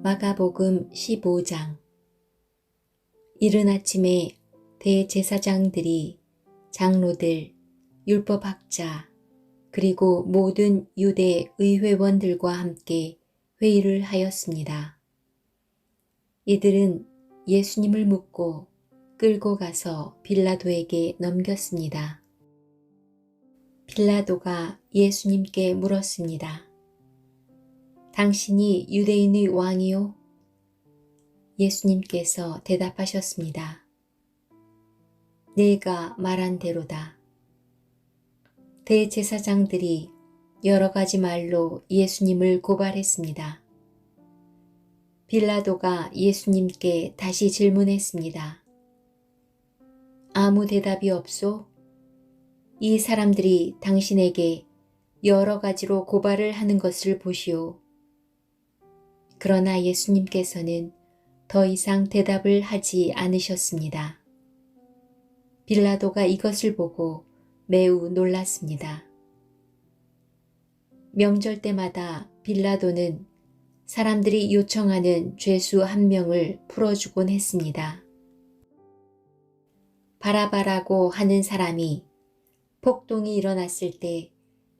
마가복음 15장. 이른 아침에 대제사장들이 장로들, 율법학자, 그리고 모든 유대 의회원들과 함께 회의를 하였습니다. 이들은 예수님을 묻고 끌고 가서 빌라도에게 넘겼습니다. 빌라도가 예수님께 물었습니다. 당신이 유대인의 왕이요? 예수님께서 대답하셨습니다. 내가 말한 대로다. 대제사장들이 여러 가지 말로 예수님을 고발했습니다. 빌라도가 예수님께 다시 질문했습니다. 아무 대답이 없소? 이 사람들이 당신에게 여러 가지로 고발을 하는 것을 보시오. 그러나 예수님께서는 더 이상 대답을 하지 않으셨습니다. 빌라도가 이것을 보고 매우 놀랐습니다. 명절 때마다 빌라도는 사람들이 요청하는 죄수 한 명을 풀어주곤 했습니다. 바라바라고 하는 사람이 폭동이 일어났을 때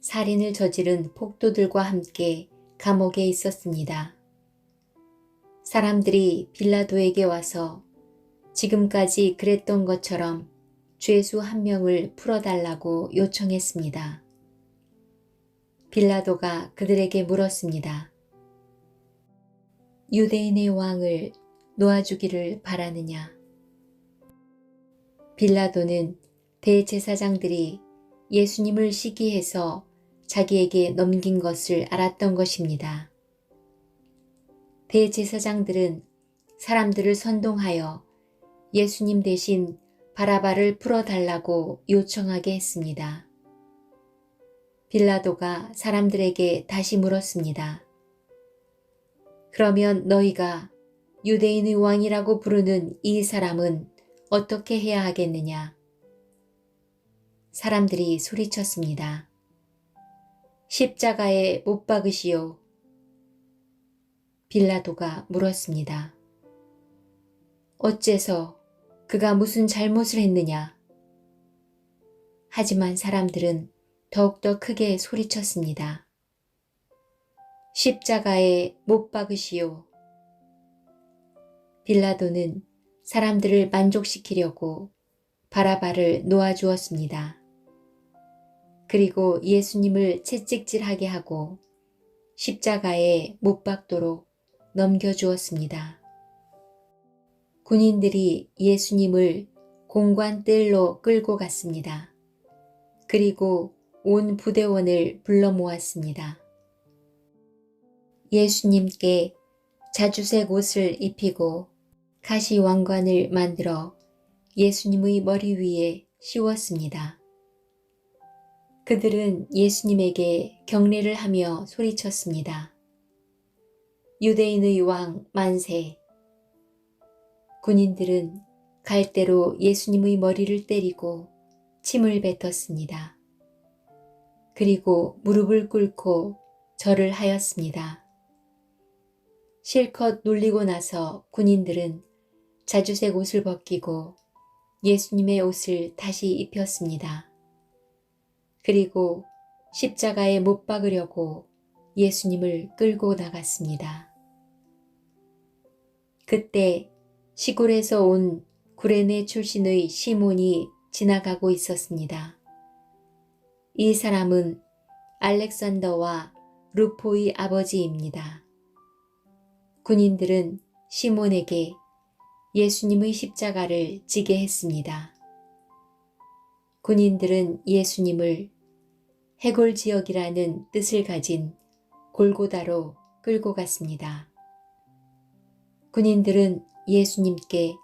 살인을 저지른 폭도들과 함께 감옥에 있었습니다. 사람들이 빌라도에게 와서 지금까지 그랬던 것처럼 죄수 한 명을 풀어달라고 요청했습니다. 빌라도가 그들에게 물었습니다. 유대인의 왕을 놓아주기를 바라느냐? 빌라도는 대제사장들이 예수님을 시기해서 자기에게 넘긴 것을 알았던 것입니다. 대제사장들은 사람들을 선동하여 예수님 대신 바라바를 풀어달라고 요청하게 했습니다. 빌라도가 사람들에게 다시 물었습니다. 그러면 너희가 유대인의 왕이라고 부르는 이 사람은 어떻게 해야 하겠느냐? 사람들이 소리쳤습니다. 십자가에 못 박으시오. 빌라도가 물었습니다. 어째서 그가 무슨 잘못을 했느냐? 하지만 사람들은 더욱더 크게 소리쳤습니다. 십자가에 못 박으시오. 빌라도는 사람들을 만족시키려고 바라바를 놓아주었습니다. 그리고 예수님을 채찍질하게 하고 십자가에 못 박도록 넘겨주었습니다. 군인들이 예수님을 공관뜰로 끌고 갔습니다. 그리고 온 부대원을 불러 모았습니다. 예수님께 자주색 옷을 입히고 가시왕관을 만들어 예수님의 머리 위에 씌웠습니다. 그들은 예수님에게 경례를 하며 소리쳤습니다. 유대인의 왕 만세! 군인들은 갈대로 예수님의 머리를 때리고 침을 뱉었습니다. 그리고 무릎을 꿇고 절을 하였습니다. 실컷 놀리고 나서 군인들은 자주색 옷을 벗기고 예수님의 옷을 다시 입혔습니다. 그리고 십자가에 못 박으려고 예수님을 끌고 나갔습니다. 그때 시골에서 온 구레네 출신의 시몬이 지나가고 있었습니다. 이 사람은 알렉산더와 루포의 아버지입니다. 군인들은 시몬에게 예수님의 십자가를 지게 했습니다. 군인들은 예수님을 해골 지역이라는 뜻을 가진 골고다로 끌고 갔습니다. 군인들은 예수님께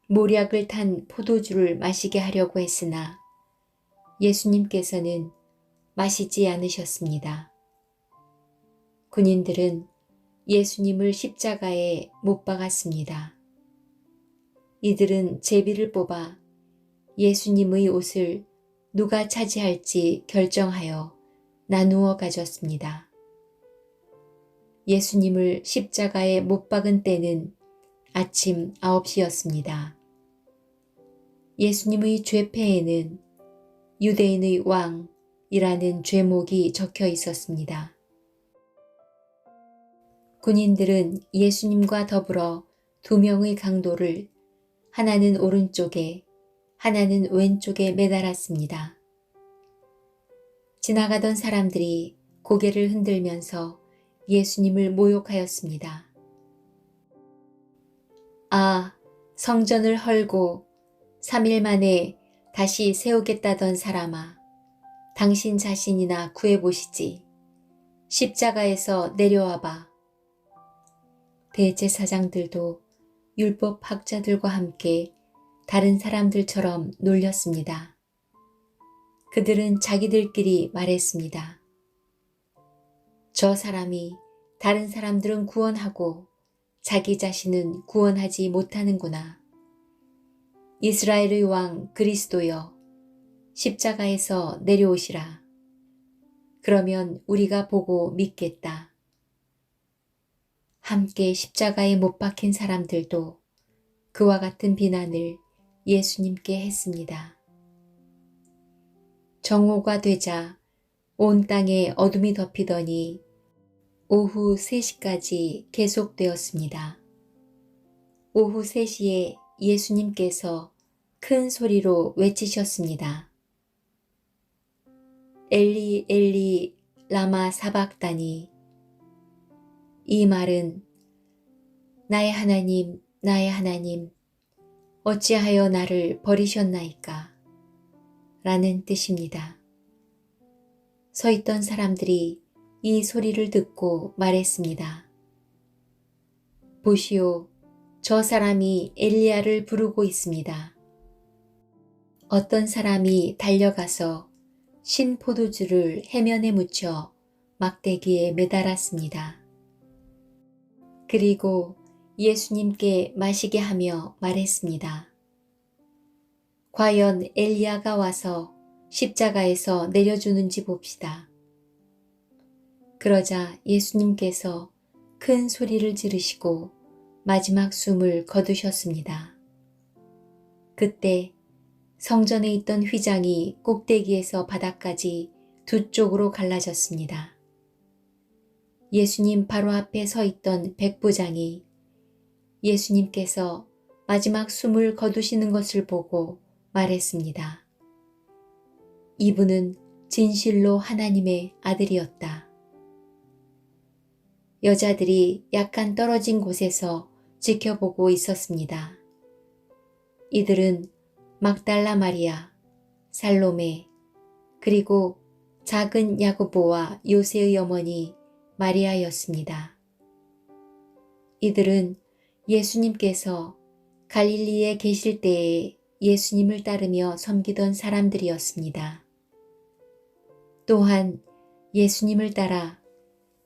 모략을 탄 포도주를 마시게 하려고 했으나 예수님께서는 마시지 않으셨습니다. 군인들은 예수님을 십자가에 못 박았습니다. 이들은 제비를 뽑아 예수님의 옷을 누가 차지할지 결정하여 나누어 가졌습니다. 예수님을 십자가에 못 박은 때는 아침 9시였습니다. 예수님의 죄패에는 유대인의 왕이라는 죄목이 적혀 있었습니다. 군인들은 예수님과 더불어 두 명의 강도를 하나는 오른쪽에 하나는 왼쪽에 매달았습니다. 지나가던 사람들이 고개를 흔들면서 예수님을 모욕하였습니다. 아, 성전을 헐고 3일 만에 다시 세우겠다던 사람아, 당신 자신이나 구해보시지. 십자가에서 내려와봐. 대제사장들도 율법학자들과 함께 다른 사람들처럼 놀렸습니다. 그들은 자기들끼리 말했습니다. 저 사람이 다른 사람들은 구원하고 자기 자신은 구원하지 못하는구나. 이스라엘의 왕 그리스도여, 십자가에서 내려오시라. 그러면 우리가 보고 믿겠다. 함께 십자가에 못 박힌 사람들도 그와 같은 비난을 예수님께 했습니다. 정오가 되자 온 땅에 어둠이 덮이더니 오후 3시까지 계속되었습니다. 오후 3시에 예수님께서 큰 소리로 외치셨습니다. 엘리 엘리 라마 사박다니. 이 말은 나의 하나님 나의 하나님 어찌하여 나를 버리셨나이까 라는 뜻입니다. 서 있던 사람들이 이 소리를 듣고 말했습니다. 보시오, 저 사람이 엘리야를 부르고 있습니다. 어떤 사람이 달려가서 신 포도주를 해면에 묻혀 막대기에 매달았습니다. 그리고 예수님께 마시게 하며 말했습니다. 과연 엘리야가 와서 십자가에서 내려주는지 봅시다. 그러자 예수님께서 큰 소리를 지르시고 마지막 숨을 거두셨습니다. 그때 성전에 있던 휘장이 꼭대기에서 바닥까지 두 쪽으로 갈라졌습니다. 예수님 바로 앞에 서 있던 백부장이 예수님께서 마지막 숨을 거두시는 것을 보고 말했습니다. 이분은 진실로 하나님의 아들이었다. 여자들이 약간 떨어진 곳에서 지켜보고 있었습니다. 이들은 막달라 마리아, 살로메, 그리고 작은 야고보와 요새의 어머니 마리아였습니다. 이들은 예수님께서 갈릴리에 계실 때에 예수님을 따르며 섬기던 사람들이었습니다. 또한 예수님을 따라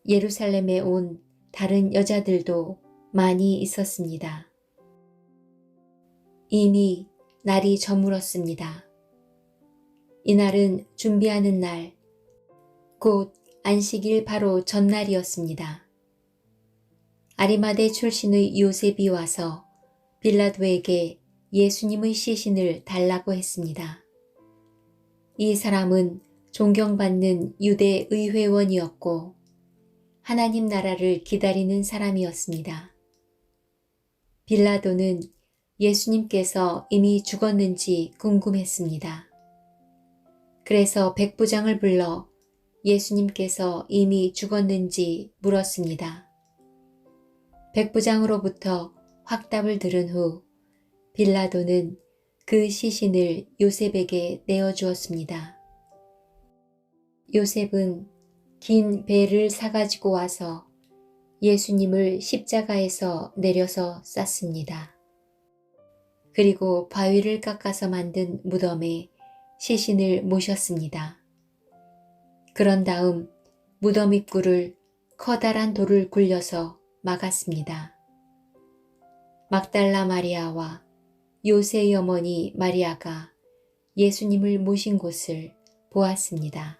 예루살렘에 온 다른 여자들도 많이 있었습니다. 이미 날이 저물었습니다. 이날은 준비하는 날, 곧 안식일 바로 전날이었습니다. 아리마대 출신의 요셉이 와서 빌라도에게 예수님의 시신을 달라고 했습니다. 이 사람은 존경받는 유대 의회원이었고 하나님 나라를 기다리는 사람이었습니다. 빌라도는 예수님께서 이미 죽었는지 궁금했습니다. 그래서 백부장을 불러 예수님께서 이미 죽었는지 물었습니다. 백부장으로부터 확답을 들은 후 빌라도는 그 시신을 요셉에게 내어주었습니다. 요셉은 긴 배를 사가지고 와서 예수님을 십자가에서 내려서 쌌습니다. 그리고 바위를 깎아서 만든 무덤에 시신을 모셨습니다. 그런 다음 무덤 입구를 커다란 돌을 굴려서 막았습니다. 막달라 마리아와 요새의 어머니 마리아가 예수님을 모신 곳을 보았습니다.